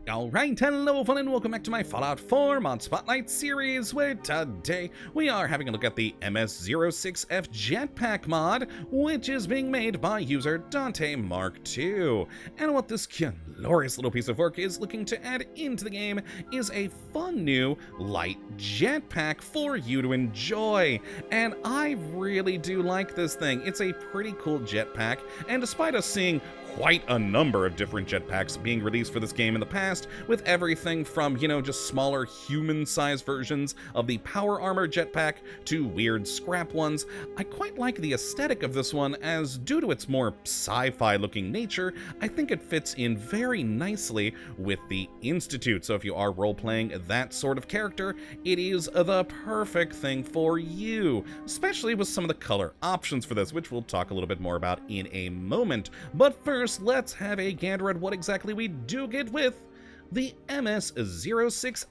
Alright, hello everyone and welcome back to my Fallout 4 Mod Spotlight series, where today we are having a look at the MS-06F Jetpack mod, which is being made by user Dante Mark II. And what this glorious little piece of work is looking to add into the game is a fun new light jetpack for you to enjoy. And I really do like this thing. It's a pretty cool jetpack, and despite us seeing quite a number of different jetpacks being released for this game in the past, with everything from, just smaller human-sized versions of the power armor jetpack to weird scrap ones. I quite like the aesthetic of this one, as due to its more sci-fi looking nature, I think it fits in very nicely with the Institute. So if you are role-playing that sort of character, it is the perfect thing for you, especially with some of the color options for this, which we'll talk a little bit more about in a moment. But first, let's have a gander at what exactly we do get with the MS-06F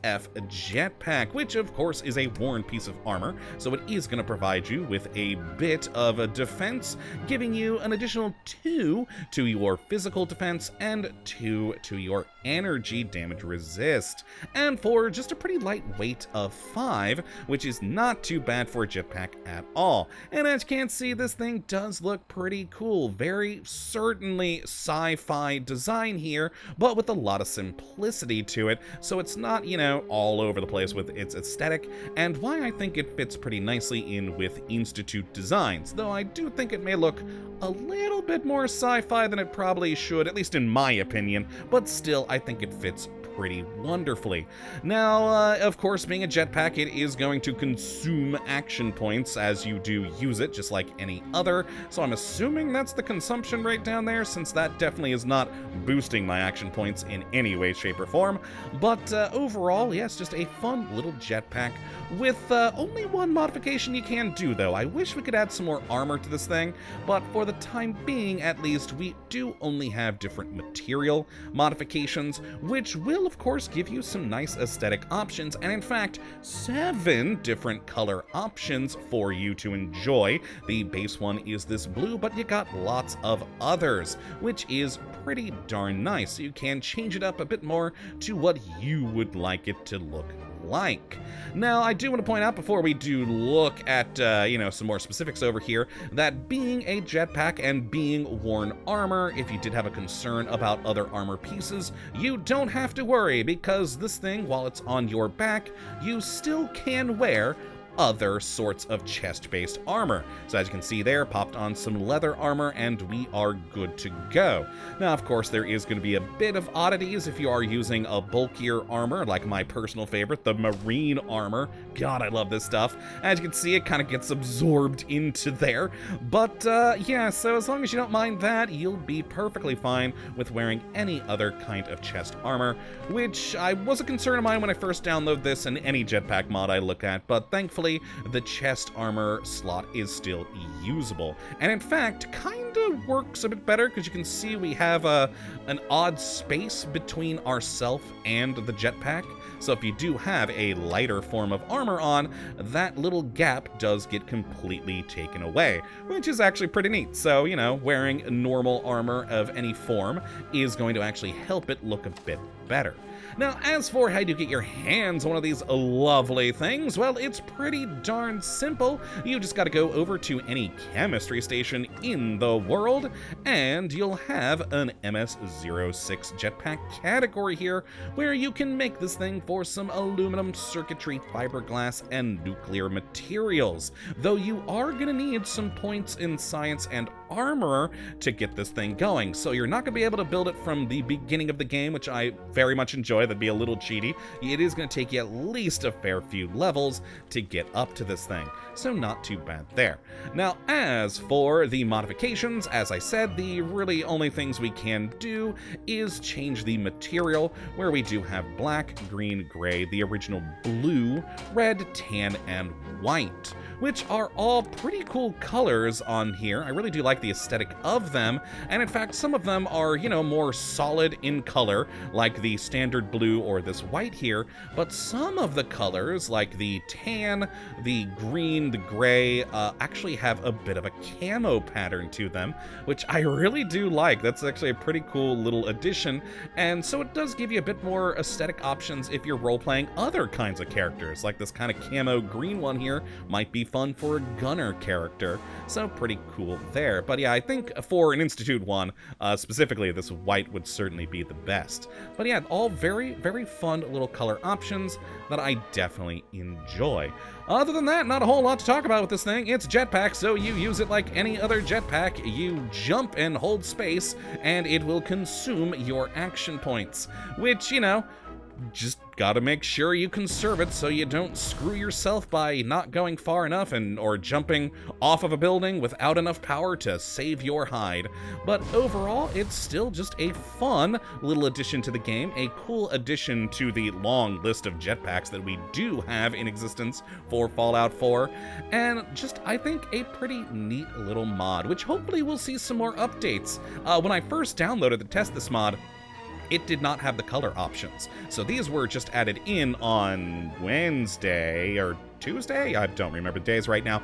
Jetpack, which of course is a worn piece of armor, so it is going to provide you with a bit of a defense, giving you an additional 2 to your physical defense and 2 to your energy damage resist, and for just a pretty light weight of 5, which is not too bad for a jetpack at all. And as you can see, this thing does look pretty cool. Very certainly sci-fi design here, but with a lot of simplicity to it, so it's not, all over the place with its aesthetic, and why I think it fits pretty nicely in with Institute designs, though I do think it may look a little bit more sci-fi than it probably should, at least in my opinion, but still I think it fits pretty wonderfully. Now, of course, being a jetpack, it is going to consume action points as you do use it, just like any other, so I'm assuming that's the consumption rate down there, since that definitely is not boosting my action points in any way, shape, or form. But overall, yes, just a fun little jetpack with only one modification you can do, though. I wish we could add some more armor to this thing, but for the time being, at least, we do only have different material modifications, which will of course give you some nice aesthetic options, and in fact 7 different color options for you to enjoy. The base one is this blue, but you got lots of others, which is pretty darn nice. You can change it up a bit more to what you would like it to look like. Now, I do want to point out before we do look at, some more specifics over here, that being a jetpack and being worn armor, if you did have a concern about other armor pieces, you don't have to worry, because this thing, while it's on your back, you still can wear other sorts of chest-based armor. So as you can see there, popped on some leather armor and we are good to go. Now, of course, there is going to be a bit of oddities if you are using a bulkier armor, like my personal favorite, the marine armor. God, I love this stuff. As you can see, it kind of gets absorbed into there. But yeah, so as long as you don't mind that, you'll be perfectly fine with wearing any other kind of chest armor, which was a concern of mine when I first downloaded this in any jetpack mod I look at, but thankfully the chest armor slot is still usable, and in fact kind of works a bit better, because you can see we have an odd space between ourself and the jetpack. So if you do have a lighter form of armor on, that little gap does get completely taken away, which is actually pretty neat. So, wearing normal armor of any form is going to actually help it look a bit better. Now, as for how you get your hands on one of these lovely things, well, it's pretty darn simple. You just gotta go over to any chemistry station in the world, and you'll have an MS-06 Jetpack category here, where you can make this thing for some aluminum, circuitry, fiberglass, and nuclear materials. Though you are gonna need some points in science and armor to get this thing going, so you're not gonna be able to build it from the beginning of the game, which I very much enjoy. That'd be a little cheaty. It is going to take you at least a fair few levels to get up to this thing, so not too bad there. Now, as for the modifications, as I said, the really only things we can do is change the material, where we do have black, green, gray, the original blue, red, tan, and white, which are all pretty cool colors on here. I really do like like the aesthetic of them, and in fact, some of them are, you know, more solid in color, like the standard blue or this white here, but some of the colors, like the tan, the green, the gray, actually have a bit of a camo pattern to them, which I really do like. That's actually a pretty cool little addition, and so it does give you a bit more aesthetic options if you're role-playing other kinds of characters, like this kind of camo green one here might be fun for a gunner character, so pretty cool there. But yeah, I think for an Institute one, specifically this white would certainly be the best. But yeah, all very, very fun little color options that I definitely enjoy. Other than that, not a whole lot to talk about with this thing. It's a jetpack, so you use it like any other jetpack. You jump and hold space, and it will consume your action points, which, you know, just gotta make sure you conserve it so you don't screw yourself by not going far enough or jumping off of a building without enough power to save your hide. But overall, it's still just a fun little addition to the game, a cool addition to the long list of jetpacks that we do have in existence for Fallout 4, and just, I think, a pretty neat little mod, which hopefully we'll see some more updates. When I first downloaded to test this mod, it did not have the color options. So these were just added in on Wednesday or Tuesday? I don't remember the days right now.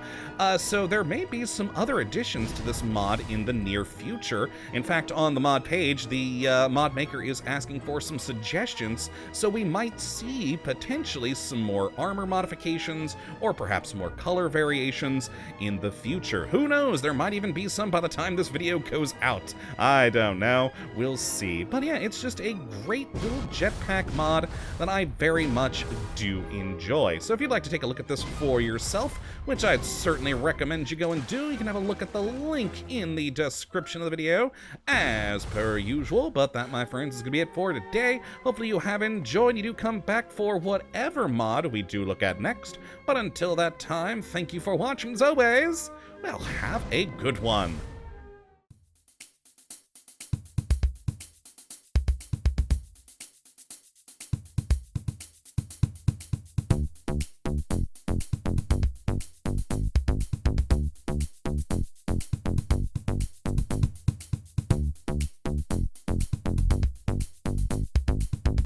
So there may be some other additions to this mod in the near future. In fact, on the mod page, the mod maker is asking for some suggestions, so we might see potentially some more armor modifications or perhaps more color variations in the future. Who knows? There might even be some by the time this video goes out. I don't know. We'll see. But yeah, it's just a great little jetpack mod that I very much do enjoy. So if you'd like to take a look at this for yourself, which I'd certainly recommend you go and do, you can have a look at the link in the description of the video, as per usual. But that, my friends, is going to be it for today. Hopefully you have enjoyed and you do come back for whatever mod we do look at next. But until that time, thank you for watching as always. Well, have a good one.